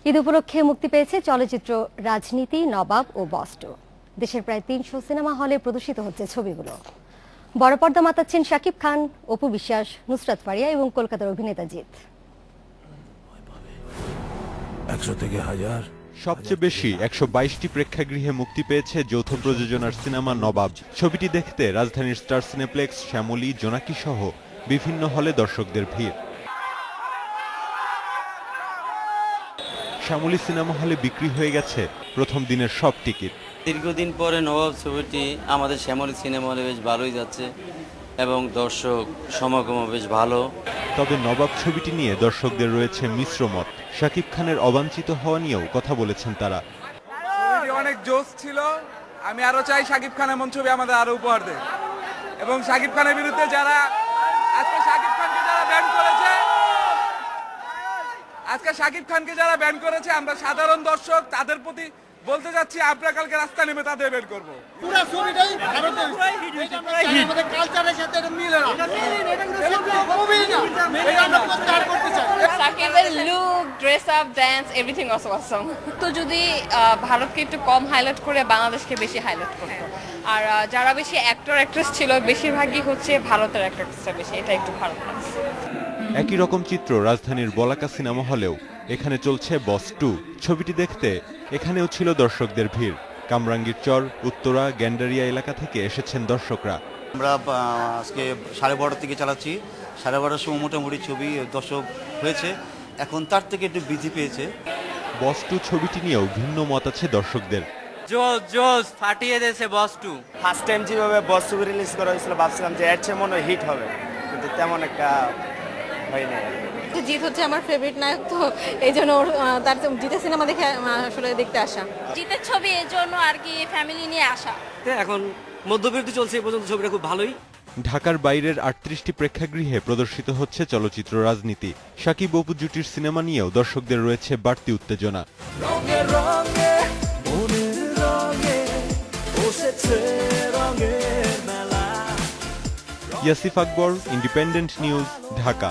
ঈদ উপলক্ষে মুক্তি পেয়েছে চলচ্চিত্র রাজনীতি, নবাব ও বস টু। দেশের প্রায় ৩০০ সিনেমা হলে প্রদর্শিত হচ্ছে ছবিগুলো। বড় পর্দা মাতাচ্ছেন শাকিব খান, অপু বিশ্বাস, নুসরাত ফারিয়া এবং কলকাতার অভিনেতা জিৎ। সবচেয়ে বেশি ১২২টি প্রেক্ষাগৃহে মুক্তি পেয়েছে যৌথ প্রযোজনার সিনেমা নবাব। ছবিটি দেখতে রাজধানীর স্টার সিনেপ্লেক্স, শ্যামলী, জোনাকি সহ বিভিন্ন হলে দর্শকদের ভিড়। শ্যামলী সিনেমা হলে বিক্রি হয়ে গেছে প্রথম দিনের সব টিকিট। দীর্ঘদিন পরে নবাব ছবিটি আমাদের শ্যামলী সিনেমা হলে বেশ ভালোই যাচ্ছে এবং দর্শক সমাগম বেশ ভালো। তবে নবাব ছবিটি নিয়ে দর্শকদের রয়েছে মিশ্র মত। শাকিব খানের অবাঞ্ছিত হওয়া নিয়েও কথা বলেছেন তারা। অনেক জোশ ছিল, আমি আরো চাই শাকিব খান এমন ছবি আমাদের আরো উপহার দেয় এবং শাকিব খানের বিরুদ্ধে যারা আজকে শাকিব খানকে যারা ব্যান করেছে আমরা সাধারণ দর্শক তাদের প্রতি বলতে যাচ্ছি, আমরা কালকে রাস্তা নেমে তাদের বের করবো। পুরো ছবিটাই আমাদের কালচারের সাথে এটা মিলে না, সাকিবের look, dress up, dance, everything was awesome. তো যদি ভারতকে একটু কম হাইলাইট করে বাংলাদেশকে বেশি হাইলাইট করতো, আর যারা বেশি অ্যাক্টর অ্যাক্ট্রেস ছিল বেশিরভাগই হচ্ছে ভারতের অ্যাক্টরটা বেশি, এটা একটু ভালো লাগছে। একই রকম চিত্র রাজধানীর বলাকা সিনেমা হলেও। এখানে চলছে বস টু। ছবিটি দেখতে এখানেও ছিল দর্শকদের ভিড়। কামরাঙ্গীর চর, উত্তরা, গ্যান্ডারিয়া এলাকা থেকে এসেছেন দর্শকরা। আমরা আজকে 12:30 থেকে চালাচ্ছি। 12:30 সময় মোটামুটি ছবি দর্শক হয়েছে, এখন তার থেকে একটু বৃদ্ধি পেয়েছে। বস টু ছবিটি নিয়েও ভিন্ন মত আছে দর্শকদের। জোস ফাটিয়ে দিয়েছে বস টু। ফার্স্ট টাইম যেভাবে বস টু রিলিজ করা হয়েছিল ভাবছিলাম যে এর চেয়ে মনে হয় হিট হবে, কিন্তু তেমন একটা হয়নি। জিৎ হচ্ছে আমার ফেভারিট নায়ক, তো এই জন্য তার জিতের সিনেমা দেখে আসলে দেখতে আসা। জিতের ছবি এই জন্য আর কি ফ্যামিলি নিয়ে আসা। এখন মধ্যবিত্ত চলছে এই পর্যন্ত, ছবিটা খুব ভালোই। ঢাকার বাইরের ৩৮টি প্রেক্ষাগৃহে প্রদর্শিত হচ্ছে চলচ্চিত্র রাজনীতি। শাকিব অপু জুটির সিনেমা নিয়েও দর্শকদের রয়েছে বাড়তি উত্তেজনা। ইয়াসিফ আকবর, ইন্ডিপেন্ডেন্ট নিউজ, ঢাকা।